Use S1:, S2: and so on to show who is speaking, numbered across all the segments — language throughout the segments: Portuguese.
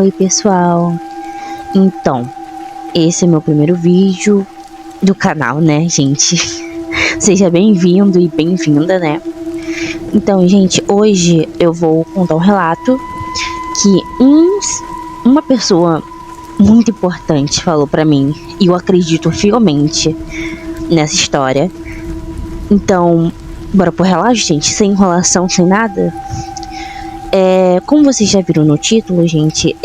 S1: Oi pessoal, então, esse é meu primeiro vídeo do canal, né gente? Seja bem-vindo e bem-vinda, né? Então gente, hoje eu vou contar um relato que uma pessoa muito importante falou pra mim, e eu acredito fielmente nessa história. Então, bora pro relato, gente, sem enrolação, sem nada. Como vocês já viram no título, gente,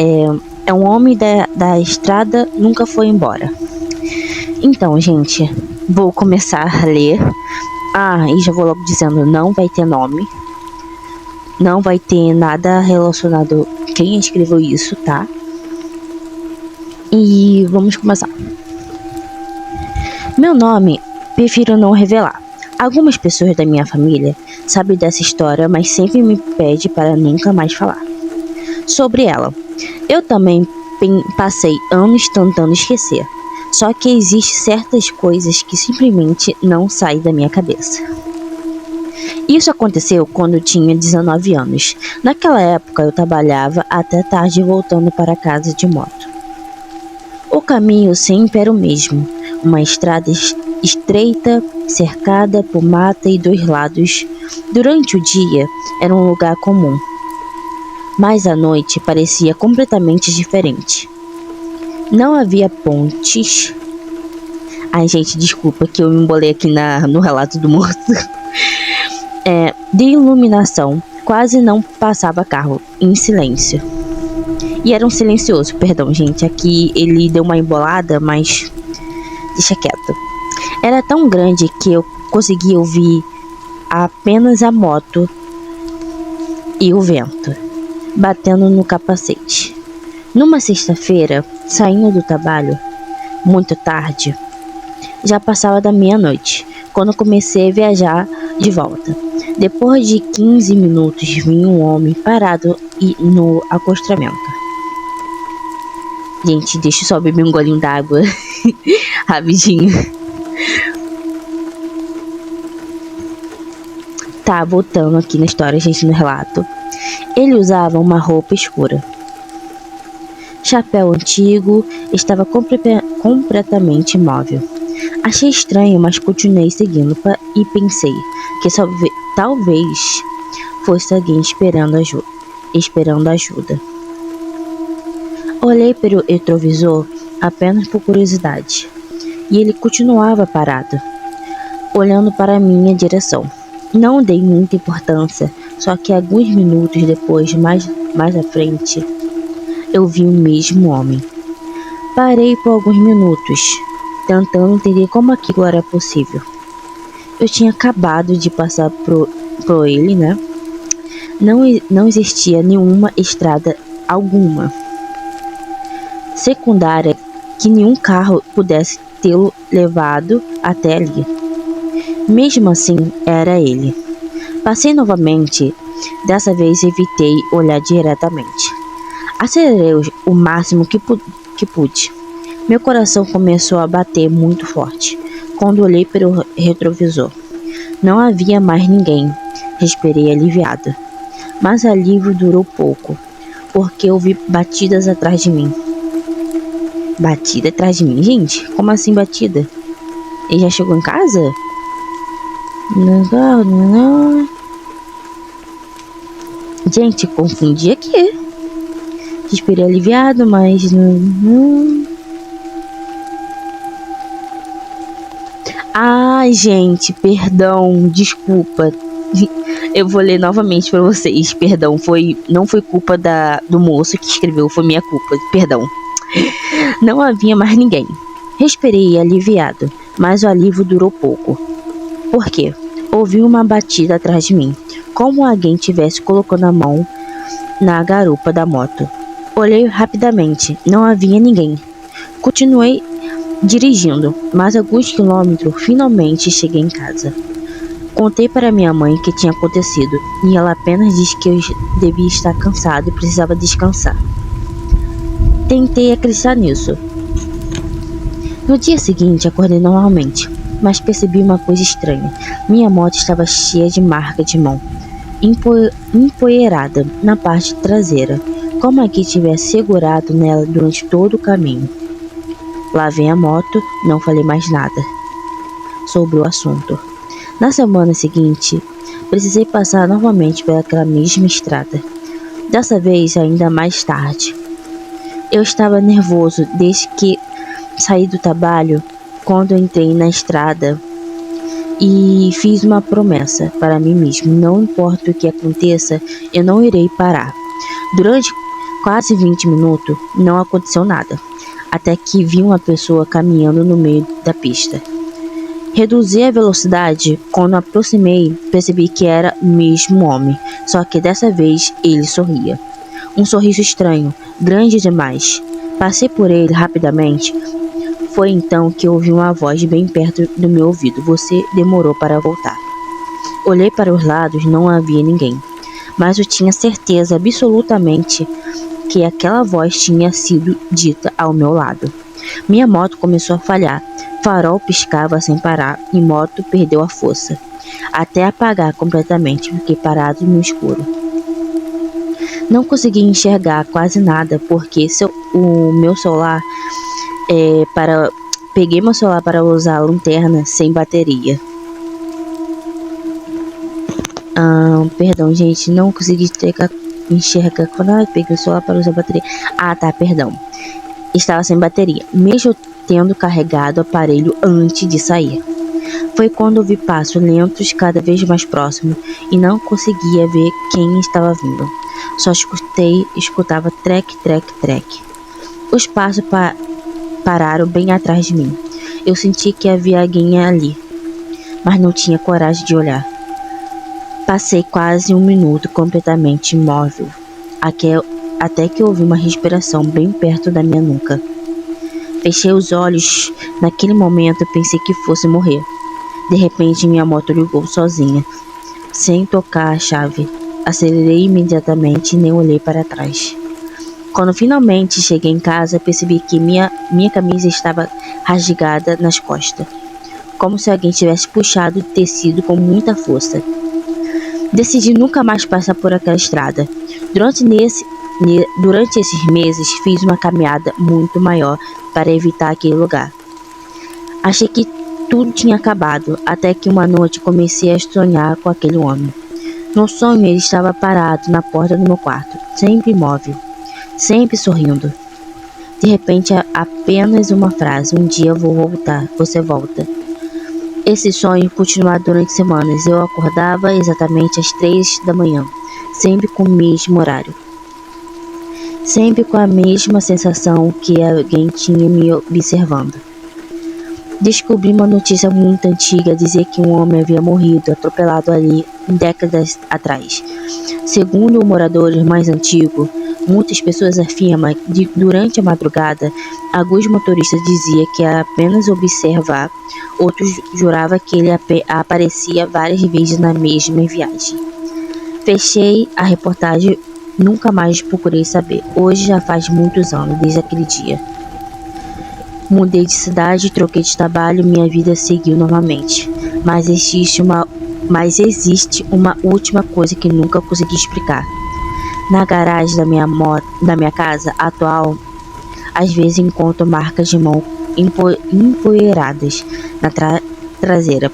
S1: é um homem da estrada nunca foi embora. Então, gente, vou começar a ler. E já vou logo dizendo, não vai ter nome. Não vai ter nada relacionado a quem escreveu isso, tá? E vamos começar. Meu nome, prefiro não revelar. Algumas pessoas da minha família sabem dessa história, mas sempre me pedem para nunca mais falar sobre ela. Eu também passei anos tentando esquecer, só que existem certas coisas que simplesmente não saem da minha cabeça. Isso aconteceu quando eu tinha 19 anos. Naquela época eu trabalhava até tarde voltando para casa de moto. O caminho sempre era o mesmo, uma estrada estreita, cercada por mata e dois lados. Durante o dia era um lugar comum, mas à noite parecia completamente diferente. Não havia pontes. Ai gente, desculpa que eu me embolei aqui no relato do morto. De iluminação, quase não passava carro, em silêncio. E era um silencioso, perdão gente, aqui ele deu uma embolada, mas deixa quieto. Era tão grande que eu conseguia ouvir apenas a moto e o vento batendo no capacete. Numa sexta-feira, saindo do trabalho, muito tarde, já passava da meia-noite, quando comecei a viajar de volta. Depois de 15 minutos, vi um homem parado no acostamento. Gente, deixa eu só beber um golinho d'água, rapidinho. Tá, voltando aqui na história, gente, no relato. Ele usava uma roupa escura. Chapéu antigo, estava completamente imóvel. Achei estranho, mas continuei seguindo e pensei que talvez fosse alguém esperando ajuda. Olhei para o retrovisor apenas por curiosidade, e ele continuava parado, olhando para a minha direção. Não dei muita importância, só que alguns minutos depois, mais à frente, eu vi o mesmo homem. Parei por alguns minutos, tentando entender como aquilo era possível. Eu tinha acabado de passar por ele, né? Não existia nenhuma estrada alguma secundária que nenhum carro pudesse tê-lo levado até ali. Mesmo assim, era ele. Passei novamente, dessa vez evitei olhar diretamente. Acelerei o máximo que pude. Meu coração começou a bater muito forte quando olhei pelo retrovisor. Não havia mais ninguém. Respirei aliviado. Mas o alívio durou pouco, porque ouvi batidas atrás de mim. Batida atrás de mim? Gente, como assim batida? Ele já chegou em casa? Não. Gente, confundi aqui. Respirei aliviado, mas não. Ai, gente, perdão, desculpa. Eu vou ler novamente pra vocês. Perdão, não foi culpa do moço que escreveu, foi minha culpa. Perdão. Não havia mais ninguém. Respirei aliviado, mas o alívio durou pouco. Por quê? Ouvi uma batida atrás de mim, como alguém tivesse colocando a mão na garupa da moto. Olhei rapidamente, não havia ninguém. Continuei dirigindo, mas alguns quilômetros finalmente cheguei em casa. Contei para minha mãe o que tinha acontecido, e ela apenas disse que eu devia estar cansado e precisava descansar. Tentei acreditar nisso. No dia seguinte, acordei normalmente, mas percebi uma coisa estranha. Minha moto estava cheia de marca de mão, empoeirada na parte traseira. como aqui tivesse segurado nela durante todo o caminho. Lavei a moto, não falei mais nada sobre o assunto. Na semana seguinte, precisei passar novamente pelaquela mesma estrada. Dessa vez ainda mais tarde. Eu estava nervoso desde que saí do trabalho quando entrei na estrada e fiz uma promessa para mim mesmo: não importa o que aconteça, eu não irei parar. Durante quase 20 minutos não aconteceu nada, até que vi uma pessoa caminhando no meio da pista. Reduzi a velocidade. Quando aproximei, percebi que era o mesmo homem, só que dessa vez ele sorria. Um sorriso estranho, grande demais. Passei por ele rapidamente. Foi então que ouvi uma voz bem perto do meu ouvido: você demorou para voltar. Olhei para os lados, não havia ninguém, mas eu tinha certeza absolutamente que aquela voz tinha sido dita ao meu lado. Minha moto começou a falhar. Farol piscava sem parar e moto perdeu a força. Até apagar completamente, fiquei parado no escuro. Não consegui enxergar quase nada porque o meu celular peguei meu celular para usar a lanterna sem bateria. Perdão, gente, não consegui enxergar quando peguei o celular para usar a bateria. Perdão. Estava sem bateria, mesmo tendo carregado o aparelho antes de sair. Foi quando vi passos lentos cada vez mais próximos e não conseguia ver quem estava vindo. Só escutava trec, trec, trec. Os passos pararam bem atrás de mim. Eu senti que havia alguém ali, mas não tinha coragem de olhar. Passei quase 1 minuto completamente imóvel, até que ouvi uma respiração bem perto da minha nuca. Fechei os olhos. Naquele momento pensei que fosse morrer. De repente minha moto ligou sozinha, sem tocar a chave. Acelerei imediatamente e nem olhei para trás. Quando finalmente cheguei em casa, percebi que minha camisa estava rasgada nas costas, como se alguém tivesse puxado o tecido com muita força. Decidi nunca mais passar por aquela estrada. Durante esses meses, fiz uma caminhada muito maior para evitar aquele lugar. Achei que tudo tinha acabado, até que uma noite comecei a sonhar com aquele homem. No sonho, ele estava parado na porta do meu quarto, sempre imóvel, sempre sorrindo. De repente, apenas uma frase: um dia vou voltar, você volta. Esse sonho continuou durante semanas. Eu acordava exatamente às 3 da manhã, sempre com o mesmo horário. Sempre com a mesma sensação que alguém tinha me observando. Descobri uma notícia muito antiga, dizia que um homem havia morrido atropelado ali décadas atrás. Segundo moradores mais antigos, muitas pessoas afirmam que durante a madrugada, alguns motoristas diziam que era apenas observar, outros juravam que ele aparecia várias vezes na mesma viagem. Fechei a reportagem, nunca mais procurei saber. Hoje já faz muitos anos desde aquele dia. Mudei de cidade, troquei de trabalho, minha vida seguiu novamente. Mas existe uma última coisa que nunca consegui explicar. Na garagem da minha casa atual, às vezes encontro marcas de mão empoeiradas na traseira,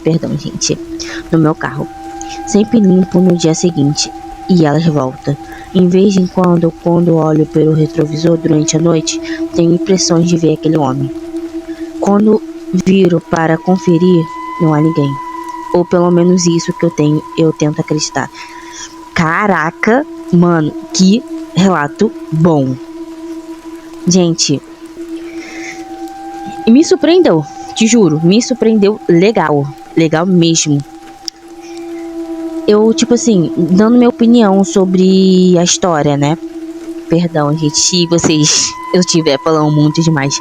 S1: no meu carro. Sempre limpo no dia seguinte e elas voltam. Em vez de quando olho pelo retrovisor durante a noite, tenho impressões de ver aquele homem. Quando viro para conferir, não há ninguém. Ou pelo menos isso que eu tento acreditar. Caraca, mano, que relato bom. Gente, me surpreendeu, te juro, me surpreendeu legal mesmo. Eu, dando minha opinião sobre a história, né? Perdão, gente, se eu estiver falando muito demais.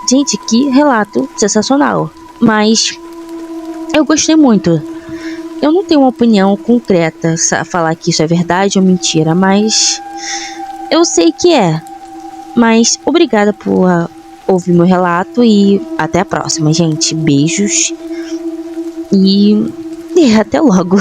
S1: Gente, que relato sensacional. Mas eu gostei muito. Eu não tenho uma opinião concreta a falar que isso é verdade ou mentira, mas eu sei que é. Mas obrigada por ouvir meu relato e até a próxima, gente. Beijos e até logo.